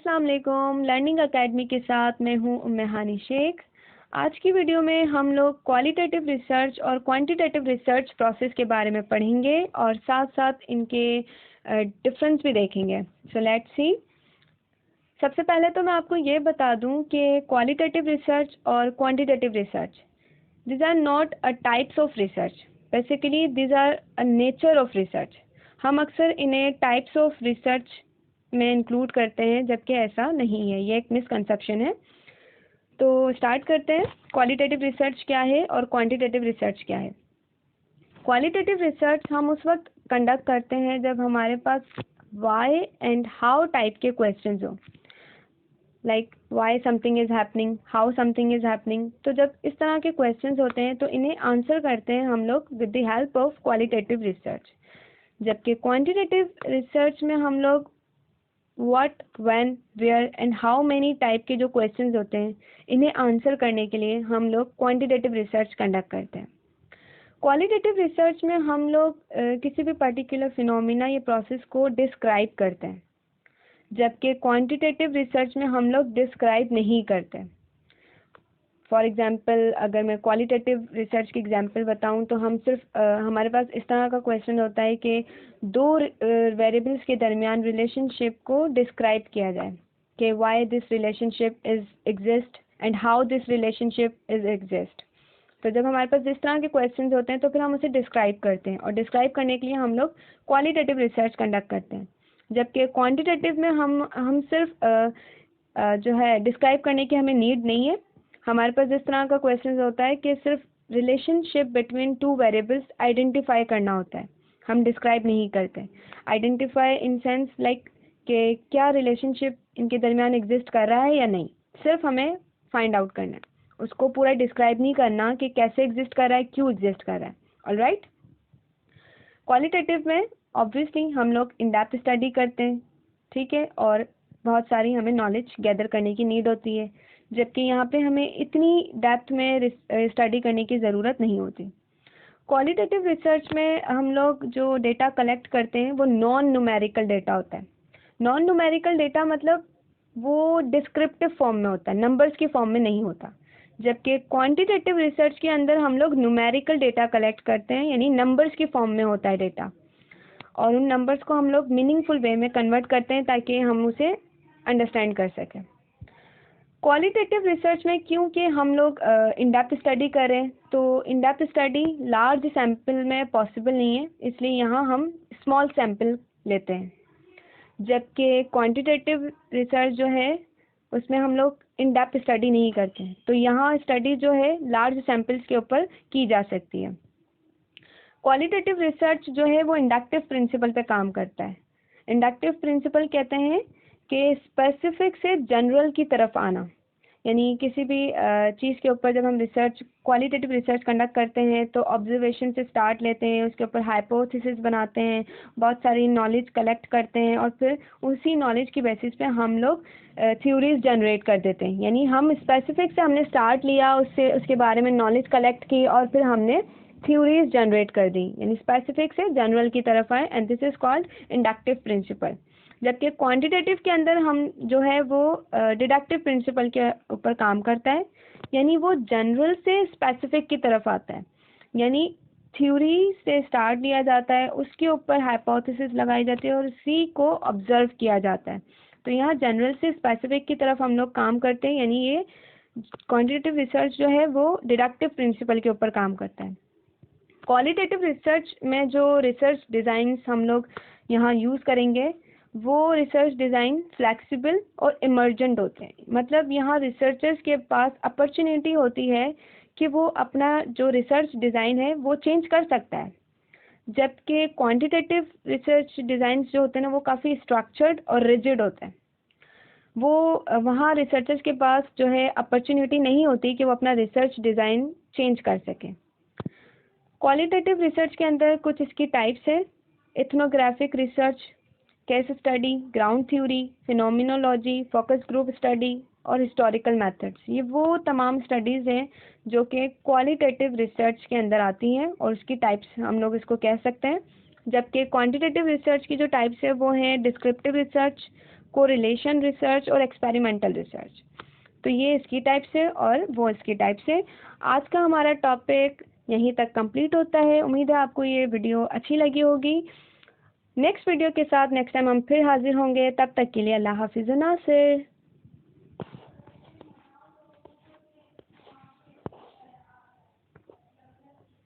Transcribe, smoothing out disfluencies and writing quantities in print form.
अस्सलाम वालेकुम। Learning academy के साथ मैं हूँ उम्मे हानी शेख। आज की वीडियो में हम लोग क्वालिटेटिव रिसर्च और क्वांटिटेटिव रिसर्च प्रोसेस के बारे में पढ़ेंगे और साथ साथ इनके डिफरेंस भी देखेंगे। So let's see. सबसे पहले तो मैं आपको ये बता दूं कि क्वालिटेटिव रिसर्च और quantitative research these are not a types of research, basically these are a nature of research। हम अक्सर इन्हें types of research में इंक्लूड करते हैं, जबकि ऐसा नहीं है। ये एक मिसकंसेप्शन है। तो स्टार्ट करते हैं। क्वालिटेटिव रिसर्च क्या है और क्वांटिटेटिव रिसर्च क्या है। क्वालिटेटिव रिसर्च हम उस वक्त कंडक्ट करते हैं जब हमारे पास वाई एंड हाउ टाइप के क्वेश्चंस हो, like why something is happening, how something is happening. तो जब इस तरह के क्वेश्चंस होते हैं तो इन्हें आंसर करते हैं हम लोग with the help of qualitative research. जबकि क्वांटिटेटिव रिसर्च में हम लोग what, when, where and how many type के जो क्वेश्चंस होते हैं इन्हें आंसर करने के लिए हम लोग क्वांटिटेटिव रिसर्च कंडक्ट करते हैं। क्वालिटेटिव रिसर्च में हम लोग किसी भी पर्टिकुलर फिनोमिना या प्रोसेस को डिस्क्राइब करते हैं, जबकि क्वांटिटेटिव रिसर्च में हम लोग डिस्क्राइब नहीं करते। फॉर एग्जांपल, अगर मैं क्वालिटेटिव रिसर्च की एग्जांपल बताऊं तो हम सिर्फ हमारे पास इस तरह का क्वेश्चन होता है कि दो वेरिएबल्स के दरमियान रिलेशनशिप को डिस्क्राइब किया जाए कि why this relationship is exist and how this relationship is exist. तो जब हमारे पास इस तरह के क्वेश्चंस होते हैं तो फिर हम उसे डिस्क्राइब करते हैं, और डिस्क्राइब करने के लिए हम लोग क्वालिटेटिव रिसर्च कंडक्ट करते हैं। जबकि क्वांटिटेटिव में हम सिर्फ जो है डिस्क्राइब करने की हमें नीड नहीं है। हमारे पास इस तरह का क्वेश्चन होता है कि सिर्फ relationship between two variables identify करना होता है, हम डिस्क्राइब नहीं करते। आइडेंटिफाई इन सेंस लाइक कि क्या रिलेशनशिप इनके दरमियान एग्जिस्ट कर रहा है या नहीं, सिर्फ हमें फाइंड आउट करना है, उसको पूरा डिस्क्राइब नहीं करना कि कैसे एग्जिस्ट कर रहा है, क्यों एग्जिस्ट कर रहा है। ऑलराइट। क्वालिटेटिव में ऑब्वियसली हम लोग इन डेप्थ स्टडी करते हैं, ठीक है, और बहुत सारी हमें नॉलेज गैदर करने की नीड होती है, जबकि यहाँ पे हमें इतनी डेप्थ में स्टडी करने की ज़रूरत नहीं होती। क्वालिटेटिव रिसर्च में हम लोग जो डेटा कलेक्ट करते हैं वो नॉन न्यूमेरिकल डेटा होता है। नॉन न्यूमेरिकल डेटा मतलब वो डिस्क्रिप्टिव फॉर्म में होता है, नंबर्स की फॉर्म में नहीं होता। जबकि क्वांटिटेटिव रिसर्च के अंदर हम लोग न्यूमेरिकल डेटा कलेक्ट करते हैं, यानी नंबर्स की फॉर्म में होता है डेटा, और उन नंबर्स को हम लोग मीनिंगफुल वे में कन्वर्ट करते हैं ताकि हम उसे अंडरस्टैंड कर सकें। क्वालिटेटिव रिसर्च में क्योंकि हम लोग इन डेप्थ स्टडी कर रहे हैं, तो in depth study large sample में पॉसिबल नहीं है, इसलिए यहाँ हम स्मॉल सैम्पल लेते हैं। जबकि क्वांटिटेटिव रिसर्च जो है उसमें हम लोग इन डेप्थ स्टडी नहीं करते हैं, तो यहाँ स्टडी जो है लार्ज सैम्पल्स के ऊपर की जा सकती है। क्वालिटेटिव रिसर्च जो है वो इंडक्टिव प्रिंसिपल पे काम करता है। इंडक्टिव प्रिंसिपल कहते हैं कि स्पेसिफिक से जनरल की तरफ आना, यानी किसी भी चीज़ के ऊपर जब हम रिसर्च क्वालिटेटिव रिसर्च कंडक्ट करते हैं तो ऑब्जर्वेशन से स्टार्ट लेते हैं, उसके ऊपर हाइपोथेसिस बनाते हैं, बहुत सारी नॉलेज कलेक्ट करते हैं, और फिर उसी नॉलेज की बेसिस पे हम लोग थ्योरीज जनरेट कर देते हैं। यानी हम स्पेसिफिक से हमने स्टार्ट लिया, उससे उसके बारे में नॉलेज कलेक्ट की और फिर हमने थ्योरीज जनरेट कर दी, यानी स्पेसिफिक से जनरल की तरफ आए, and this is called inductive principle. जबकि क्वांटिटेटिव के अंदर हम जो है वो डिडक्टिव प्रिंसिपल के ऊपर काम करता है, यानी वो जनरल से स्पेसिफिक की तरफ आता है, यानी थ्योरी से स्टार्ट लिया जाता है, उसके ऊपर हाइपोथेसिस लगाई जाती है और उसी को ऑब्जर्व किया जाता है। तो यहाँ जनरल से स्पेसिफिक की तरफ हम लोग काम करते हैं, यानी ये क्वांटिटेटिव रिसर्च जो है वो डिडक्टिव प्रिंसिपल के ऊपर काम करता है। क्वालिटेटिव रिसर्च में जो रिसर्च डिज़ाइंस हम लोग यहाँ यूज़ करेंगे वो रिसर्च डिज़ाइन फ्लेक्सिबल और इमर्जेंट होते हैं। मतलब यहाँ रिसर्चर्स के पास अपॉर्चुनिटी होती है कि वो अपना जो रिसर्च डिज़ाइन है वो चेंज कर सकता है, जबकि क्वांटिटेटिव रिसर्च डिज़ाइन जो होते हैं ना वो काफ़ी स्ट्रक्चर्ड और रिजिड होते हैं। वो वहाँ रिसर्चर्स के पास जो है अपॉर्चुनिटी नहीं होती कि वो अपना रिसर्च डिज़ाइन चेंज कर सकें। क्वालिटेटिव रिसर्च के अंदर कुछ इसकी टाइप्स है: ethnographic research, case study, ground theory, phenomenology, focus group study और हिस्टोरिकल मेथड्स। ये वो तमाम स्टडीज़ हैं जो कि क्वालिटेटिव रिसर्च के अंदर आती हैं और उसकी टाइप्स हम लोग इसको कह सकते हैं। जबकि क्वांटिटेटिव रिसर्च की जो टाइप्स है वो हैं डिस्क्रिप्टिव रिसर्च, कोरिलेशन रिसर्च और एक्सपेरिमेंटल रिसर्च। तो ये इसकी टाइप से और वो इसकी टाइप से। आज का हमारा टॉपिक यहीं तक कंप्लीट होता है। उम्मीद है आपको ये वीडियो अच्छी लगी होगी। नेक्स्ट वीडियो के साथ नेक्स्ट टाइम हम फिर हाजिर होंगे। तब तक के लिए अल्लाह हाफिज़, नासिर।